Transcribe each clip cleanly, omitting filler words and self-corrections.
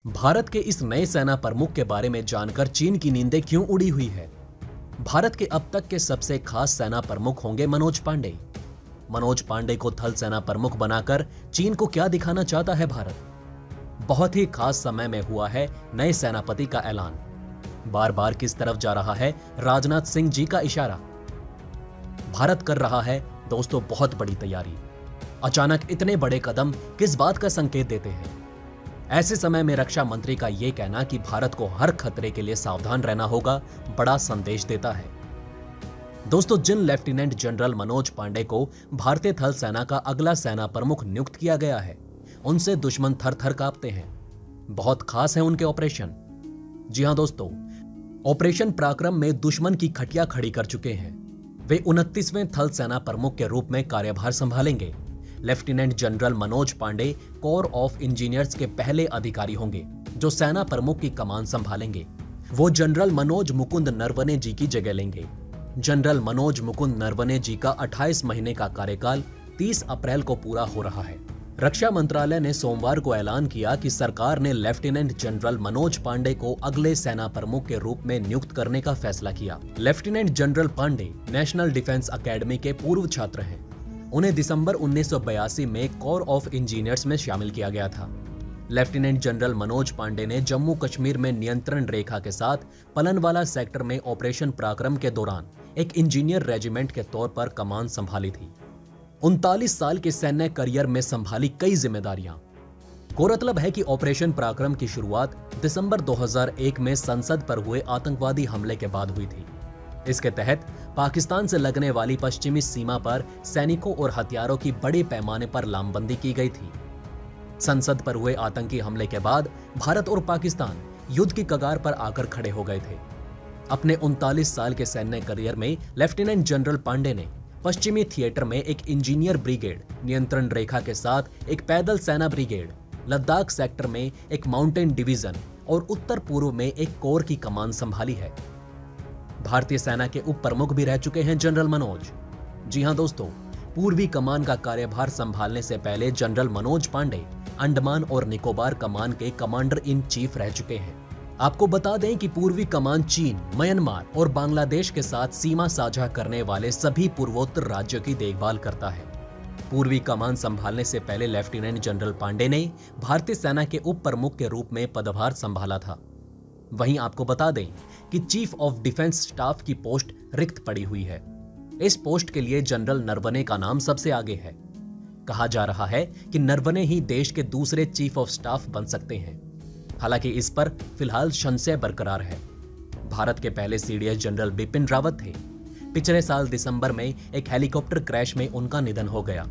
भारत के इस नए सेना प्रमुख के बारे में जानकर चीन की नींदें क्यों उड़ी हुई है? भारत के अब तक के सबसे खास सेना प्रमुख होंगे मनोज पांडे। मनोज पांडे को थल सेना प्रमुख बनाकर चीन को क्या दिखाना चाहता है भारत? बहुत ही खास समय में हुआ है नए सेनापति का ऐलान। बार बार किस तरफ जा रहा है राजनाथ सिंह जी का इशारा? भारत कर रहा है दोस्तों बहुत बड़ी तैयारी। अचानक इतने बड़े कदम किस बात का संकेत देते हैं? ऐसे समय में रक्षा मंत्री का यह कहना कि भारत को हर खतरे के लिए सावधान रहना होगा बड़ा संदेश देता है। दोस्तों, जिन लेफ्टिनेंट जनरल मनोज पांडे को भारतीय थल सेना का अगला सेना प्रमुख नियुक्त किया गया है, उनसे दुश्मन थर थर कांपते हैं। बहुत खास है उनके ऑपरेशन। जी हां दोस्तों, ऑपरेशन पराक्रम में दुश्मन की खटिया खड़ी कर चुके हैं। वे 29वें थल सेना प्रमुख के रूप में कार्यभार संभालेंगे। Lieutenant general Manoj Pande corps of engineers के पहले अधिकारी होंगे जो सेना प्रमुख की कमान संभालेंगे। वो जनरल मनोज मुकुंद नरवणे जी की जगह लेंगे। जनरल मनोज मुकुंद नरवणे जी का 28 महीने का कार्यकाल 30 अप्रैल को पूरा हो रहा है। रक्षा मंत्रालय ने सोमवार को ऐलान किया कि सरकार ने लेफ्टिनेंट जनरल मनोज पांडे को अगले सेना प्रमुख के रूप में नियुक्त करने का फैसला किया। Lieutenant general Pande national defence academy के पूर्व छात्र हैं। उन्हें दिसंबर 1982 में कोर ऑफ इंजीनियर्स में शामिल किया गया था। लेफ्टिनेंट जनरल मनोज पांडे ने जम्मू कश्मीर में नियंत्रण रेखा के साथ पलनवाला सेक्टर में ऑपरेशन पराक्रम के दौरान एक इंजीनियर रेजिमेंट के तौर पर कमान संभाली थी। 39 साल के सैन्य करियर में संभाली कई जिम्मेदारियां। गौरतलब है कि ऑपरेशन पराक्रम की शुरुआत दिसंबर 2001 में संसद पर हुए आतंकवादी हमले के बाद हुई थी। इसके तहत पाकिस्तान से लगने वाली पश्चिमी सीमा पर सैनिकों और हथियारों की बड़े पैमाने पर लामबंदी की गई थी। संसद पर हुए आतंकी हमले के बाद भारत और पाकिस्तान युद्ध की कगार पर आकर खड़े हो गए थे। अपने 39 साल के सैन्य करियर में लेफ्टिनेंट जनरल पांडे ने पश्चिमी थिएटर में एक इंजीनियर ब्रिगेड, नियंत्रण रेखा के साथ एक पैदल सेना ब्रिगेड, लद्दाख सेक्टर में एक माउंटेन डिवीजन और उत्तर पूर्व में एक कोर की कमान संभाली है। भारतीय सेना के उप प्रमुख भी रह चुके हैं जनरल मनोज। जी हां दोस्तों, पूर्वी कमान का कार्यभार संभालने से पहले जनरल मनोज पांडे अंडमान और निकोबार कमान के कमांडर इन चीफ रह चुके हैं। आपको बता दें कि पूर्वी कमान चीन, म्यांमार और बांग्लादेश के साथ सीमा साझा करने वाले सभी पूर्वोत्तर राज्यों की देखभाल करता है। पूर्वी कमान संभालने से पहले लेफ्टिनेंट जनरल पांडे ने भारतीय सेना के उप प्रमुख के रूप में पदभार संभाला था। वहीं आपको बता दें कि चीफ ऑफ डिफेंस स्टाफ की पोस्ट रिक्त पड़ी हुई है। इस पोस्ट के लिए जनरल नरवणे का नाम सबसे आगे है। कहा जा रहा है कि नरवणे ही देश के दूसरे चीफ ऑफ स्टाफ बन सकते हैं। हालांकि इस पर फिलहाल संशय बरकरार है। भारत के पहले सीडीएस जनरल बिपिन रावत थे। पिछले साल दिसंबर में एक हेलीकॉप्टर क्रैश में उनका निधन हो गया।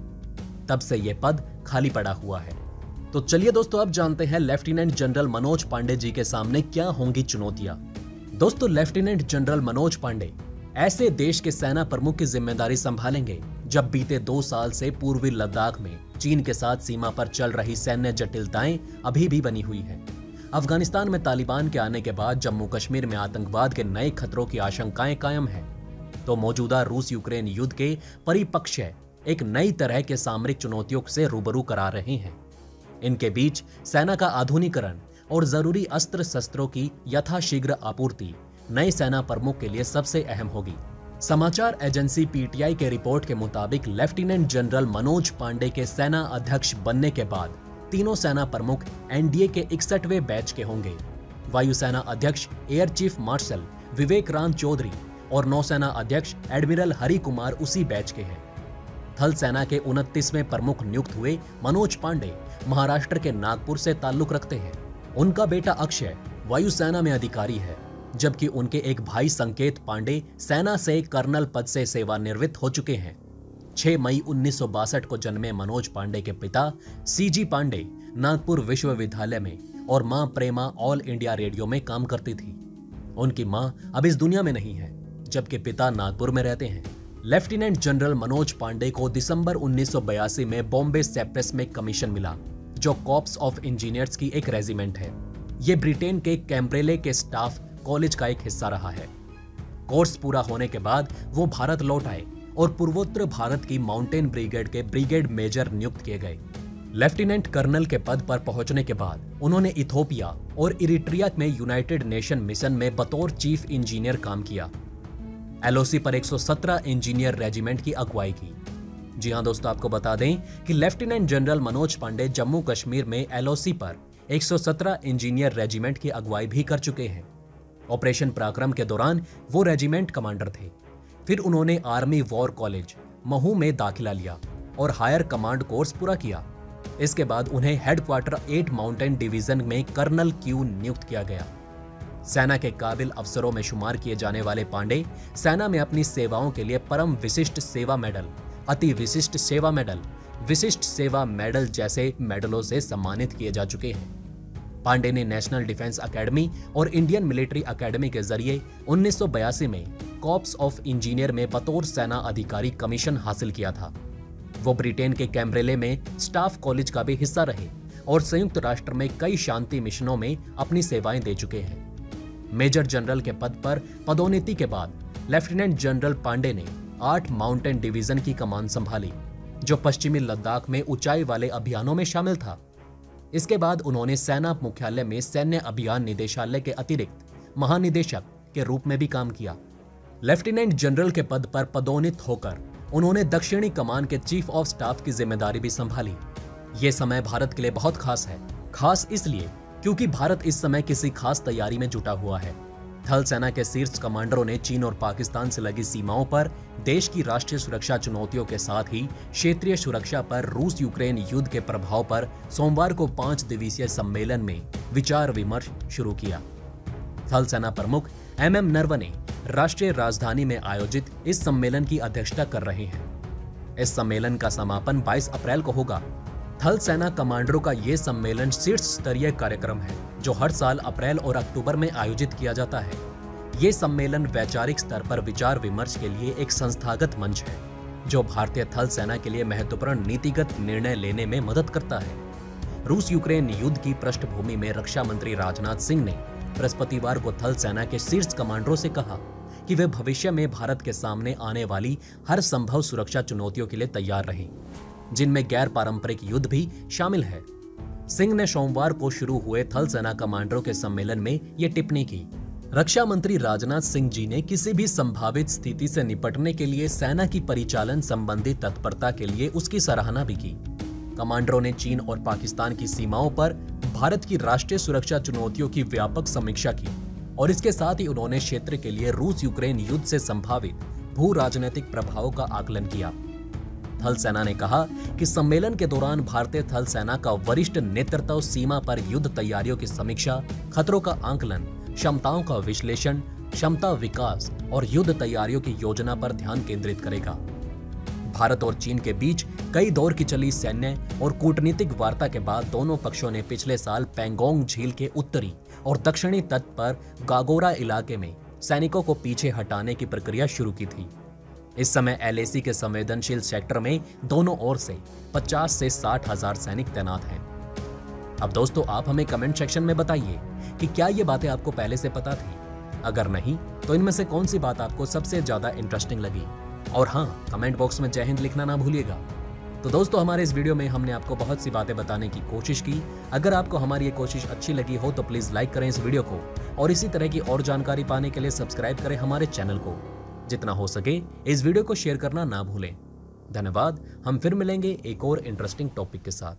तब से यह पद खाली पड़ा हुआ है। तो चलिए दोस्तों, अब जानते हैं लेफ्टिनेंट जनरल मनोज पांडे जी के सामने क्या होंगी चुनौतियां। दोस्तों, लेफ्टिनेंट जनरल मनोज पांडे ऐसे देश के सेना प्रमुख की जिम्मेदारी संभालेंगे जब बीते 2 साल से पूर्वी लद्दाख में चीन के साथ सीमा पर चल रही सैन्य जटिलताएं अभी भी बनी हुई है। अफगानिस्तान में तालिबान के आने के बाद जम्मू कश्मीर में आतंकवाद के नए खतरों की आशंकाएं कायम है, तो मौजूदा रूस यूक्रेन युद्ध के परिप्रेक्ष्य एक नई तरह के सामरिक चुनौतियों से रूबरू करा रहे हैं। इनके बीच सेना का आधुनिकीकरण और जरूरी अस्त्र शस्त्रों की यथाशीघ्र आपूर्ति नए सेना प्रमुख के लिए सबसे अहम होगी। समाचार एजेंसी पीटीआई के रिपोर्ट के मुताबिक लेफ्टिनेंट जनरल मनोज पांडे के सेना अध्यक्ष बनने के बाद तीनों सेना प्रमुख एनडीए के 61वें बैच के होंगे। वायुसेना अध्यक्ष एयर चीफ मार्शल विवेक राम चौधरी और नौसेना अध्यक्ष एडमिरल हरि कुमार उसी बैच के हैं। थल सेना के 29वें प्रमुख नियुक्त हुए मनोज पांडे महाराष्ट्र के नागपुर से ताल्लुक रखते हैं। उनका बेटा अक्षय वायुसेना में अधिकारी है, जबकि उनके एक भाई संकेत पांडे सेना से कर्नल पद से सेवानिवृत्त हो चुके हैं। 6 मई 1962 को जन्मे मनोज पांडे के पिता सीजी पांडे नागपुर विश्वविद्यालय में और मां प्रेमा ऑल इंडिया रेडियो में काम करती थी। उनकी मां अब इस दुनिया में नहीं है, जबकि पिता नागपुर में रहते हैं। लेफ्टिनेंट जनरल मनोज पांडे को दिसंबर 1982 में बॉम्बे सेप्रेस में कमीशन मिला, जो कॉर्प्स ऑफ इंजीनियर्स की एक रेजिमेंट है। यह ब्रिटेन के कैम्ब्रेले के स्टाफ कॉलेज का एक हिस्सा रहा है। कोर्स पूरा होने के बाद वो भारत लौट आए और पूर्वोत्तर भारत की माउंटेन ब्रिगेड के ब्रिगेड मेजर नियुक्त किए गए। लेफ्टिनेंट कर्नल के पद पर पहुंचने के बाद उन्होंने इथोपिया और इरिट्रिया में यूनाइटेड नेशन मिशन में बतौर चीफ इंजीनियर काम किया। एलओसी पर 117 इंजीनियर रेजिमेंट की अगुवाई की। जी हां दोस्तों, आपको बता दें कि लेफ्टिनेंट जनरल मनोज पांडे जम्मू कश्मीर में एलओसी पर 117 इंजीनियर रेजिमेंट की अगुवाई भी कर चुके हैं। ऑपरेशन पराक्रम के दौरान वो रेजिमेंट कमांडर थे। फिर उन्होंने आर्मी वॉर कॉलेज महू में दाखिला लिया और हायर कमांड कोर्स पूरा किया। इसके बाद उन्हें हेडक्वार्टर 8 माउंटेन डिवीजन में कर्नल क्यू नियुक्त किया गया। सेना के काबिल अफसरों में शुमार किए जाने वाले पांडे सेना में अपनी सेवाओं के लिए परम विशिष्ट सेवा मेडल, अति विशिष्ट सेवा मेडल, विशिष्ट सेवा मेडल जैसे मेडलों से सम्मानित किए जा चुके हैं। पांडे ने नेशनल डिफेंस एकेडमी और इंडियन मिलिट्री एकेडमी के जरिए 1982 में कॉर्प्स ऑफ इंजीनियर में बतौर सेना अधिकारी कमीशन हासिल किया था। वो ब्रिटेन के कैम्ब्रेले में स्टाफ कॉलेज का भी हिस्सा रहे और संयुक्त राष्ट्र में कई शांति मिशनों में अपनी सेवाएं दे चुके हैं। मेजर जनरल के पद पर पदोन्नति के बाद लेफ्टिनेंट जनरल पांडे ने 8 माउंटेन डिवीजन की कमान संभाली, जो पश्चिमी लद्दाख में ऊंचाई वाले अभियानों में शामिल था। इसके बाद उन्होंने सेना मुख्यालय में सैन्य अभियान निदेशालय के अतिरिक्त महानिदेशक के रूप में भी काम किया। लेफ्टिनेंट जनरल के पद पर पदोन्नत होकर उन्होंने दक्षिणी कमान के चीफ ऑफ स्टाफ की जिम्मेदारी भी संभाली। ये समय भारत के लिए बहुत खास है। खास इसलिए क्योंकि भारत इस समय किसी खास तैयारी में जुटा हुआ है। थल सेना के शीर्ष कमांडरों ने चीन और पाकिस्तान से लगी सीमाओं पर देश की राष्ट्रीय सुरक्षा चुनौतियों के साथ ही क्षेत्रीय सुरक्षा पर रूस यूक्रेन युद्ध के प्रभाव पर सोमवार को 5 दिवसीय सम्मेलन में विचार विमर्श शुरू किया। थल सेना प्रमुख MM नरवणे राष्ट्रीय राजधानी में आयोजित इस सम्मेलन की अध्यक्षता कर रहे हैं। इस सम्मेलन का समापन 22 अप्रैल को होगा। थल सेना कमांडरों का यह सम्मेलन शीर्ष स्तरीय कार्यक्रम है जो हर साल अप्रैल और अक्टूबर में आयोजित किया जाता है। ये सम्मेलन वैचारिक स्तर पर विचार विमर्श के लिए एक संस्थागत मंच है जो भारतीय थल सेना के लिए महत्वपूर्ण नीतिगत निर्णय लेने में मदद करता है। रूस यूक्रेन युद्ध की पृष्ठभूमि में रक्षा मंत्री राजनाथ सिंह ने बृहस्पतिवार को थल सेना के शीर्ष कमांडरों से कहा कि वे भविष्य में भारत के सामने आने वाली हर संभव सुरक्षा चुनौतियों के लिए तैयार रहें, जिनमें गैर पारंपरिक युद्ध भी शामिल है। सिंह ने सोमवार को शुरू हुए थल सेना कमांडरों के सम्मेलन में ये टिप्पणी की। रक्षा मंत्री राजनाथ सिंह जी ने किसी भी संभावित स्थिति से निपटने के लिए सेना की परिचालन संबंधी तत्परता के लिए उसकी सराहना भी की। कमांडरों ने चीन और पाकिस्तान की सीमाओं पर भारत की राष्ट्रीय सुरक्षा चुनौतियों की व्यापक समीक्षा की और इसके साथ ही उन्होंने क्षेत्र के लिए रूस यूक्रेन युद्ध से संभावित भू राजनीतिक प्रभावों का आकलन किया। थल सेना ने कहा कि सम्मेलन के दौरान भारतीय थल सेना का वरिष्ठ नेतृत्व सीमा पर युद्ध तैयारियों की समीक्षा, खतरों का आकलन, क्षमताओं का विश्लेषण, क्षमता विकास और युद्ध तैयारियों की योजना पर ध्यान केंद्रित करेगा। भारत और चीन के बीच कई दौर की चली सैन्य और कूटनीतिक वार्ता के बाद दोनों पक्षों ने पिछले साल पैंगोंग झील के उत्तरी और दक्षिणी तट पर गागोरा इलाके में सैनिकों को पीछे हटाने की प्रक्रिया शुरू की थी। इस समय LAC के संवेदनशील सेक्टर में दोनों ओर से 50 से 60 हजार सैनिक तैनात हैं। अब दोस्तों, आप हमें कमेंट सेक्शन में बताइए कि क्या ये बातें आपको पहले से पता थी? अगर नहीं तो इनमें से कौन सी बात आपको सबसे ज्यादा इंटरेस्टिंग लगी? और हाँ, कमेंट बॉक्स में जय हिंद लिखना ना भूलिएगा। तो दोस्तों, हमारे इस वीडियो में हमने आपको बहुत सी बातें बताने की कोशिश की। अगर आपको हमारी ये कोशिश अच्छी लगी हो तो प्लीज लाइक करें इस वीडियो को और इसी तरह की और जानकारी पाने के लिए सब्सक्राइब करें हमारे चैनल को। जितना हो सके इस वीडियो को शेयर करना ना भूलें। धन्यवाद। हम फिर मिलेंगे एक और इंटरेस्टिंग टॉपिक के साथ।